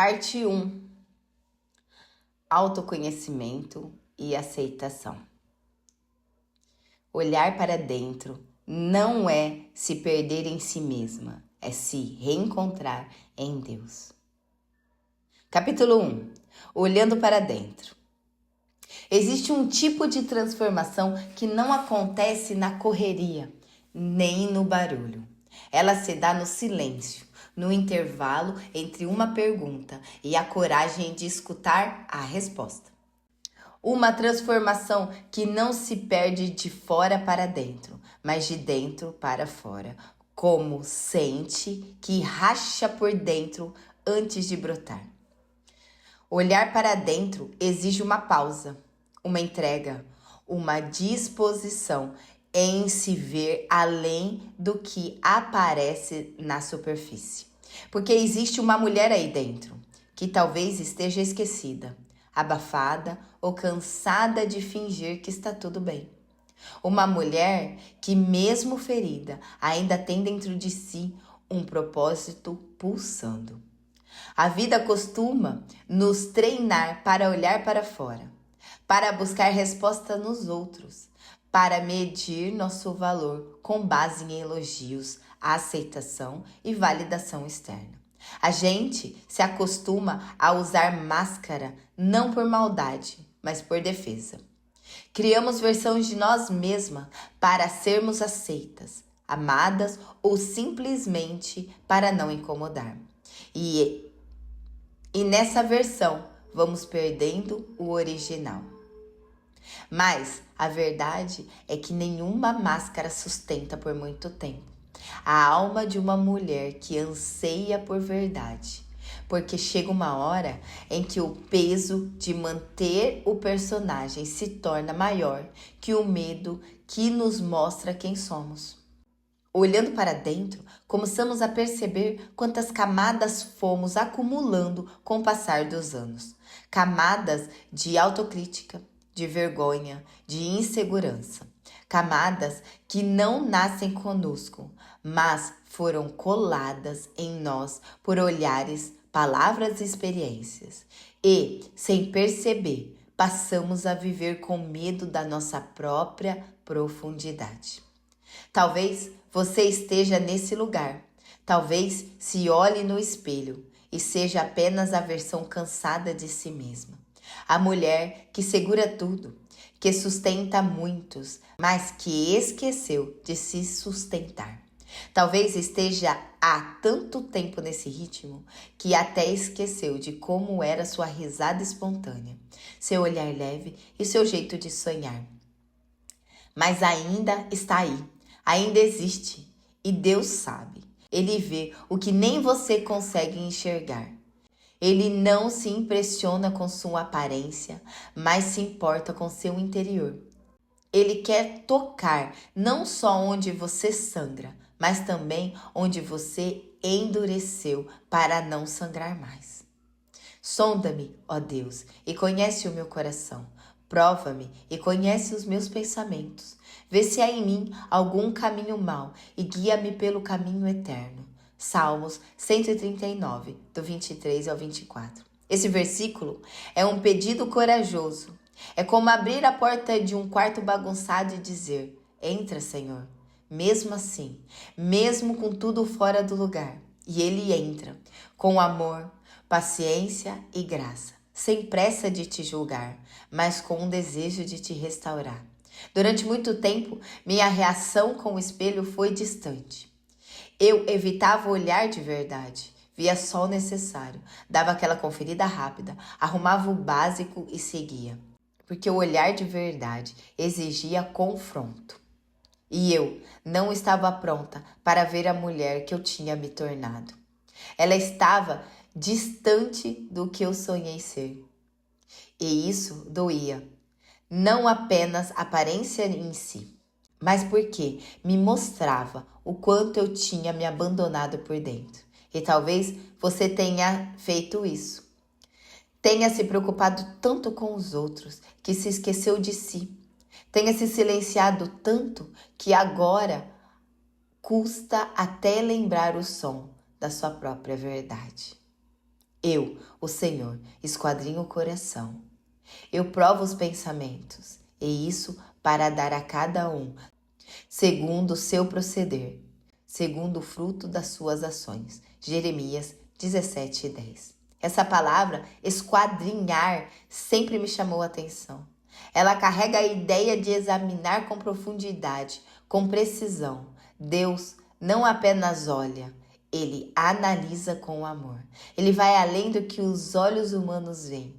Parte 1. Autoconhecimento e aceitação. Olhar para dentro não é se perder em si mesma, é se reencontrar em Deus. Capítulo 1. Olhando para dentro. Existe um tipo de transformação que não acontece na correria, nem no barulho. Ela se dá no silêncio, no intervalo entre uma pergunta e a coragem de escutar a resposta. Uma transformação que não se perde de fora para dentro, mas de dentro para fora, como sente que racha por dentro antes de brotar. Olhar para dentro exige uma pausa, uma entrega, uma disposição em se ver além do que aparece na superfície. Porque existe uma mulher aí dentro que talvez esteja esquecida, abafada ou cansada de fingir que está tudo bem. Uma mulher que, mesmo ferida, ainda tem dentro de si um propósito pulsando. A vida costuma nos treinar para olhar para fora, para buscar resposta nos outros, para medir nosso valor com base em elogios, aceitação e validação externa. A gente se acostuma a usar máscara não por maldade, mas por defesa. Criamos versões de nós mesmas para sermos aceitas, amadas ou simplesmente para não incomodar. E nessa versão vamos perdendo o original. Mas a verdade é que nenhuma máscara sustenta por muito tempo a alma de uma mulher que anseia por verdade. Porque chega uma hora em que o peso de manter o personagem se torna maior que o medo que nos mostra quem somos. Olhando para dentro, começamos a perceber quantas camadas fomos acumulando com o passar dos anos. Camadas de autocrítica, de vergonha, de insegurança. Camadas que não nascem conosco, mas foram coladas em nós por olhares, palavras e experiências. E, sem perceber, passamos a viver com medo da nossa própria profundidade. Talvez você esteja nesse lugar. Talvez se olhe no espelho e seja apenas a versão cansada de si mesma. A mulher que segura tudo, que sustenta muitos, mas que esqueceu de se sustentar. Talvez esteja há tanto tempo nesse ritmo que até esqueceu de como era sua risada espontânea, seu olhar leve e seu jeito de sonhar. Mas ainda está aí, ainda existe e Deus sabe. Ele vê o que nem você consegue enxergar. Ele não se impressiona com sua aparência, mas se importa com seu interior. Ele quer tocar não só onde você sangra, mas também onde você endureceu para não sangrar mais. Sonda-me, ó Deus, e conhece o meu coração. Prova-me e conhece os meus pensamentos. Vê se há em mim algum caminho mau e guia-me pelo caminho eterno. Salmos 139, do 23 ao 24. Esse versículo é um pedido corajoso. É como abrir a porta de um quarto bagunçado e dizer: entra, Senhor. Mesmo assim, mesmo com tudo fora do lugar. E ele entra, com amor, paciência e graça, sem pressa de te julgar, mas com um desejo de te restaurar. Durante muito tempo, minha reação com o espelho foi distante. Eu evitava olhar de verdade, via só o necessário, dava aquela conferida rápida, arrumava o básico e seguia. Porque o olhar de verdade exigia confronto. E eu não estava pronta para ver a mulher que eu tinha me tornado. Ela estava distante do que eu sonhei ser. E isso doía. Não apenas a aparência em si, mas porque me mostrava o quanto eu tinha me abandonado por dentro. E talvez você tenha feito isso. Tenha se preocupado tanto com os outros que se esqueceu de si. Tenha se silenciado tanto que agora custa até lembrar o som da sua própria verdade. Eu, o Senhor, esquadrinho o coração. Eu provo os pensamentos, e isso para dar a cada um, segundo o seu proceder, segundo o fruto das suas ações. Jeremias 17:10. Essa palavra, esquadrinhar, sempre me chamou a atenção. Ela carrega a ideia de examinar com profundidade, com precisão. Deus não apenas olha, ele analisa com amor. Ele vai além do que os olhos humanos veem.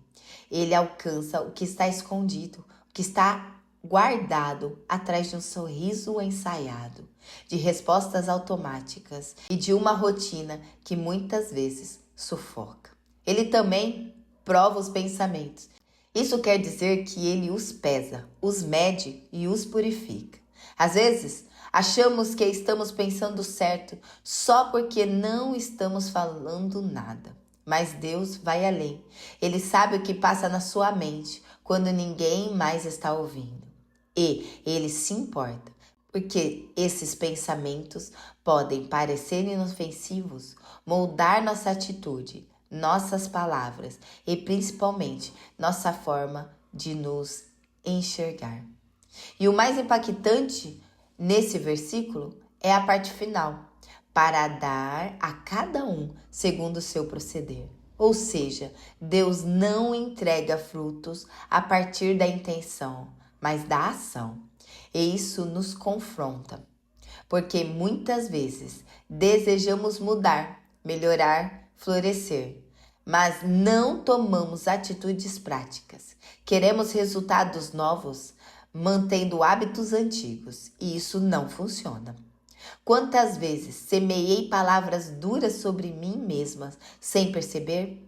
Ele alcança o que está escondido, o que está guardado atrás de um sorriso ensaiado, de respostas automáticas e de uma rotina que muitas vezes sufoca. Ele também prova os pensamentos. Isso quer dizer que ele os pesa, os mede e os purifica. Às vezes, achamos que estamos pensando certo só porque não estamos falando nada. Mas Deus vai além. Ele sabe o que passa na sua mente quando ninguém mais está ouvindo. E ele se importa, porque esses pensamentos podem parecer inofensivos, moldar nossa atitude, nossas palavras e principalmente nossa forma de nos enxergar. E o mais impactante nesse versículo é a parte final, para dar a cada um segundo o seu proceder. Ou seja, Deus não entrega frutos a partir da intenção, mas da ação. E isso nos confronta, porque muitas vezes desejamos mudar, melhorar, florescer, mas não tomamos atitudes práticas. Queremos resultados novos, mantendo hábitos antigos, e isso não funciona. Quantas vezes semeei palavras duras sobre mim mesma sem perceber?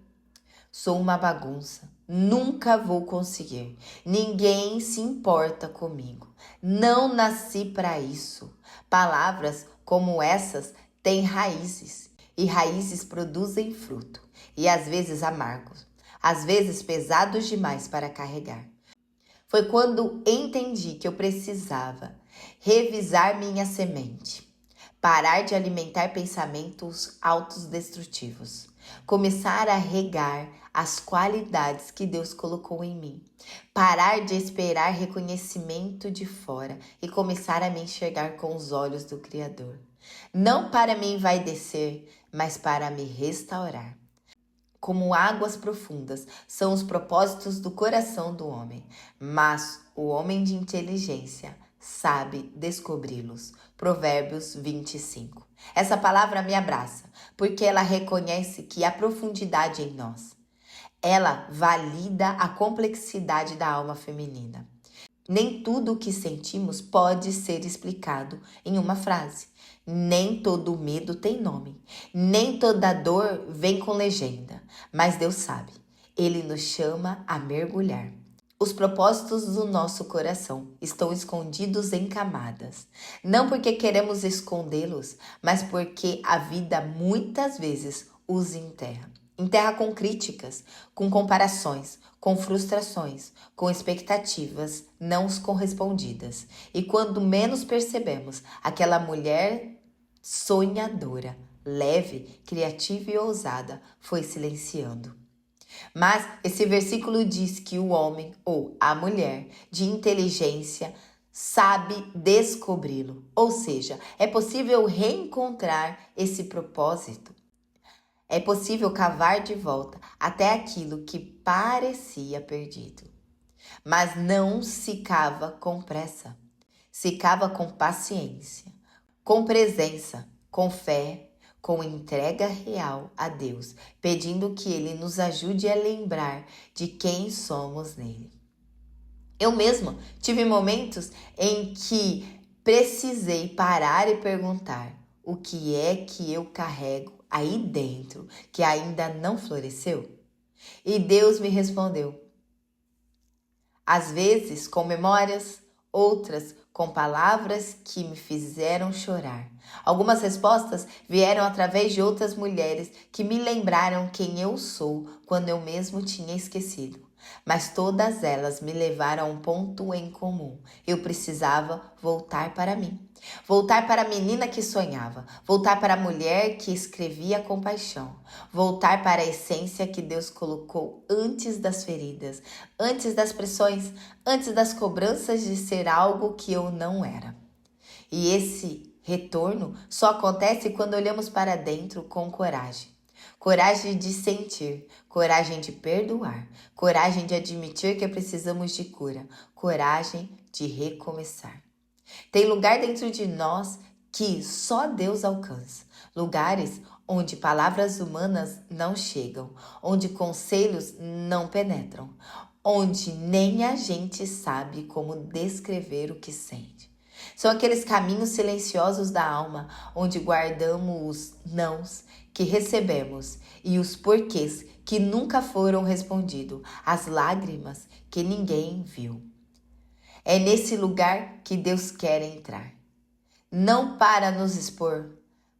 Sou uma bagunça, nunca vou conseguir, ninguém se importa comigo, não nasci para isso. Palavras como essas têm raízes, e raízes produzem fruto, e às vezes amargos, às vezes pesados demais para carregar. Foi quando entendi que eu precisava revisar minha semente, parar de alimentar pensamentos autodestrutivos, começar a regar as qualidades que Deus colocou em mim, parar de esperar reconhecimento de fora e começar a me enxergar com os olhos do Criador. Não para me envaidecer, mas para me restaurar. Como águas profundas são os propósitos do coração do homem, mas o homem de inteligência sabe descobri-los. Provérbios 25. Essa palavra me abraça, porque ela reconhece que há profundidade em nós. Ela valida a complexidade da alma feminina. Nem tudo o que sentimos pode ser explicado em uma frase. Nem todo medo tem nome. Nem toda dor vem com legenda. Mas Deus sabe. Ele nos chama a mergulhar. Os propósitos do nosso coração estão escondidos em camadas. Não porque queremos escondê-los, mas porque a vida muitas vezes os enterra. Enterra com críticas, com comparações, com frustrações, com expectativas não correspondidas. E quando menos percebemos, aquela mulher sonhadora, leve, criativa e ousada foi silenciando. Mas esse versículo diz que o homem ou a mulher de inteligência sabe descobri-lo. Ou seja, é possível reencontrar esse propósito. É possível cavar de volta até aquilo que parecia perdido. Mas não se cava com pressa. Se cava com paciência, com presença, com fé, com entrega real a Deus, pedindo que Ele nos ajude a lembrar de quem somos nele. Eu mesma tive momentos em que precisei parar e perguntar: o que é que eu carrego aí dentro que ainda não floresceu? E Deus me respondeu. Às vezes com memórias, outras com palavras que me fizeram chorar. Algumas respostas vieram através de outras mulheres que me lembraram quem eu sou quando eu mesmo tinha esquecido. Mas todas elas me levaram a um ponto em comum. Eu precisava voltar para mim. Voltar para a menina que sonhava, voltar para a mulher que escrevia com paixão, voltar para a essência que Deus colocou antes das feridas, antes das pressões, antes das cobranças de ser algo que eu não era. E esse retorno só acontece quando olhamos para dentro com coragem. Coragem de sentir, coragem de perdoar, coragem de admitir que precisamos de cura, coragem de recomeçar. Tem lugar dentro de nós que só Deus alcança. Lugares onde palavras humanas não chegam, onde conselhos não penetram, onde nem a gente sabe como descrever o que sente. São aqueles caminhos silenciosos da alma, onde guardamos os nãos que recebemos e os porquês que nunca foram respondidos, as lágrimas que ninguém viu. É nesse lugar que Deus quer entrar. Não para nos expor,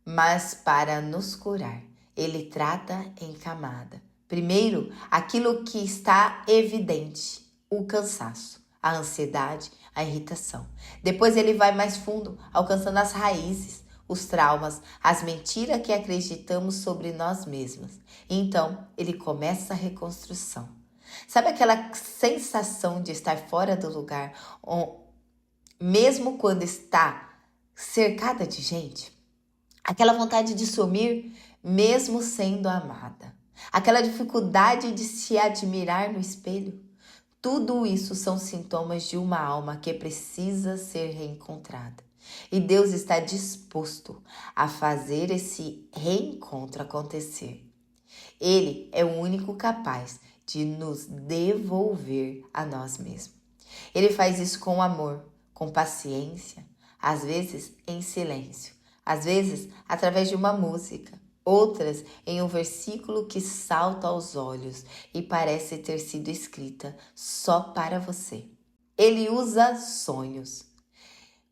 mas para nos curar. Ele trata em camada. Primeiro, aquilo que está evidente, o cansaço, a ansiedade, a irritação. Depois ele vai mais fundo, alcançando as raízes, os traumas, as mentiras que acreditamos sobre nós mesmos. Então, ele começa a reconstrução. Sabe aquela sensação de estar fora do lugar, mesmo quando está cercada de gente? Aquela vontade de sumir, mesmo sendo amada. Aquela dificuldade de se admirar no espelho. Tudo isso são sintomas de uma alma que precisa ser reencontrada. E Deus está disposto a fazer esse reencontro acontecer. Ele é o único capaz de nos devolver a nós mesmos. Ele faz isso com amor, com paciência, às vezes em silêncio, às vezes através de uma música, outras em um versículo que salta aos olhos e parece ter sido escrita só para você. Ele usa sonhos,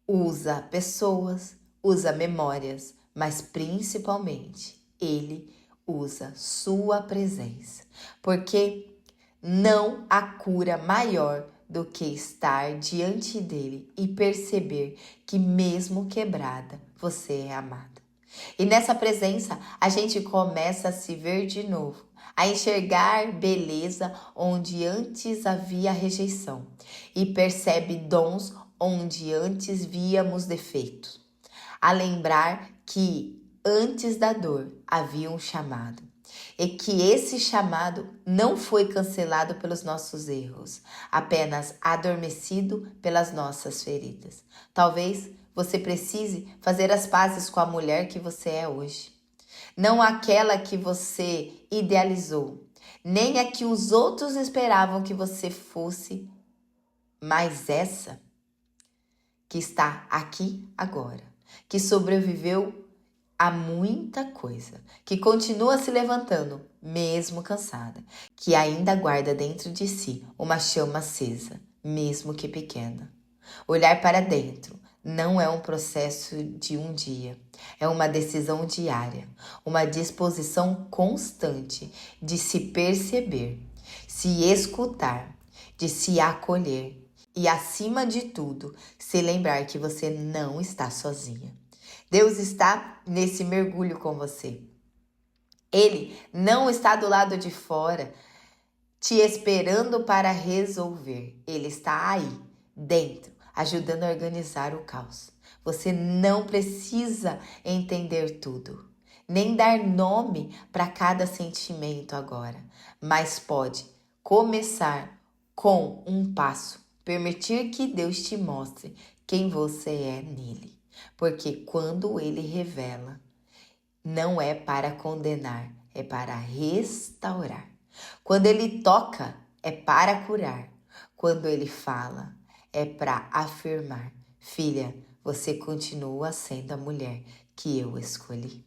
usa pessoas, usa memórias, mas principalmente ele usa sua presença, porque não há cura maior do que estar diante dele e perceber que mesmo quebrada, você é amada. E nessa presença, a gente começa a se ver de novo, a enxergar beleza onde antes havia rejeição e percebe dons onde antes víamos defeitos, a lembrar que antes da dor havia um chamado e que esse chamado não foi cancelado pelos nossos erros, apenas adormecido pelas nossas feridas. Talvez você precise fazer as pazes com a mulher que você é hoje, não aquela que você idealizou, nem a que os outros esperavam que você fosse, mas essa que está aqui agora, que sobreviveu a muita coisa, que continua se levantando, mesmo cansada, que ainda guarda dentro de si uma chama acesa, mesmo que pequena. Olhar para dentro não é um processo de um dia, é uma decisão diária, uma disposição constante de se perceber, se escutar, de se acolher e, acima de tudo, se lembrar que você não está sozinha. Deus está nesse mergulho com você. Ele não está do lado de fora, te esperando para resolver. Ele está aí, dentro, ajudando a organizar o caos. Você não precisa entender tudo, nem dar nome para cada sentimento agora, mas pode começar com um passo, permitir que Deus te mostre quem você é nele. Porque quando ele revela, não é para condenar, é para restaurar. Quando ele toca, é para curar. Quando ele fala, é para afirmar: filha, você continua sendo a mulher que eu escolhi.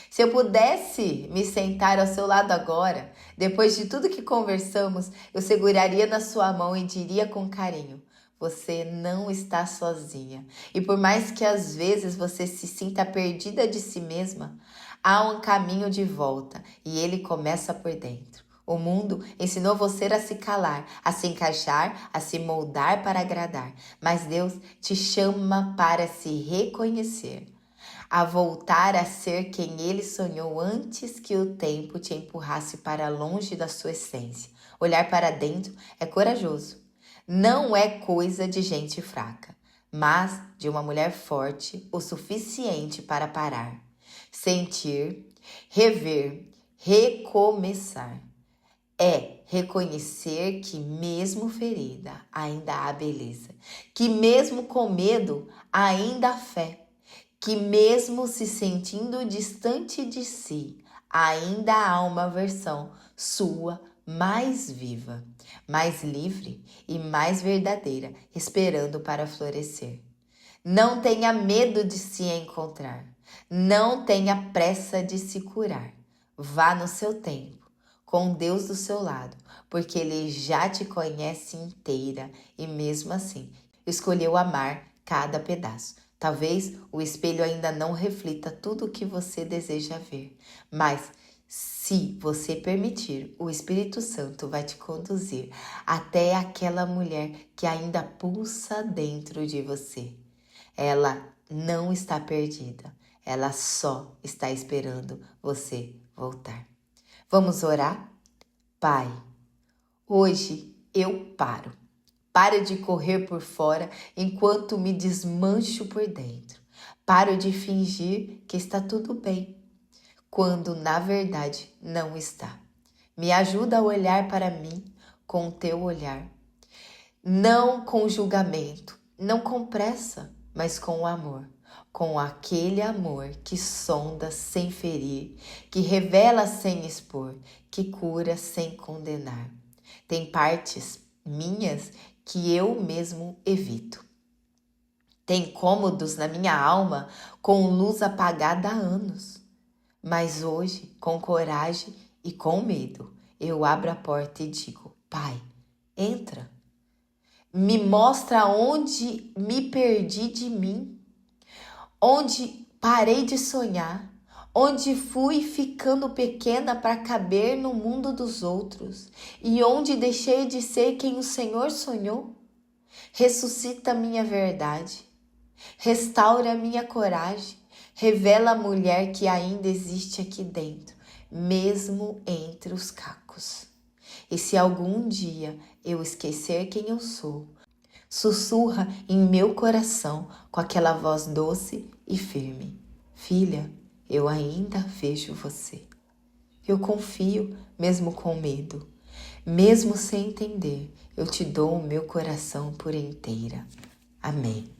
Se eu pudesse me sentar ao seu lado agora, depois de tudo que conversamos, eu seguraria na sua mão e diria com carinho: você não está sozinha. E por mais que às vezes você se sinta perdida de si mesma, há um caminho de volta e ele começa por dentro. O mundo ensinou você a se calar, a se encaixar, a se moldar para agradar. Mas Deus te chama para se reconhecer, a voltar a ser quem Ele sonhou antes que o tempo te empurrasse para longe da sua essência. Olhar para dentro é corajoso. Não é coisa de gente fraca, mas de uma mulher forte o suficiente para parar, sentir, rever, recomeçar. É reconhecer que mesmo ferida ainda há beleza, que mesmo com medo ainda há fé, que mesmo se sentindo distante de si, ainda há uma versão sua mais viva, mais livre e mais verdadeira, esperando para florescer. Não tenha medo de se encontrar, não tenha pressa de se curar. Vá no seu tempo, com Deus do seu lado, porque Ele já te conhece inteira e mesmo assim escolheu amar cada pedaço. Talvez o espelho ainda não reflita tudo o que você deseja ver, mas se você permitir, o Espírito Santo vai te conduzir até aquela mulher que ainda pulsa dentro de você. Ela não está perdida, ela só está esperando você voltar. Vamos orar? Pai, hoje eu paro. Paro de correr por fora enquanto me desmancho por dentro. Paro de fingir que está tudo bem, quando na verdade não está. Me ajuda a olhar para mim com o teu olhar. Não com julgamento, não com pressa, mas com amor. Com aquele amor que sonda sem ferir, que revela sem expor, que cura sem condenar. Tem partes minhas que eu mesmo evito. Tem cômodos na minha alma com luz apagada há anos. Mas hoje, com coragem e com medo, eu abro a porta e digo: Pai, entra. Me mostra onde me perdi de mim, onde parei de sonhar, onde fui ficando pequena para caber no mundo dos outros e onde deixei de ser quem o Senhor sonhou. Ressuscita a minha verdade, restaura a minha coragem, revela a mulher que ainda existe aqui dentro, mesmo entre os cacos. E se algum dia eu esquecer quem eu sou, sussurra em meu coração com aquela voz doce e firme: Filha, eu ainda vejo você. Eu confio mesmo com medo, mesmo sem entender, eu te dou o meu coração por inteira. Amém.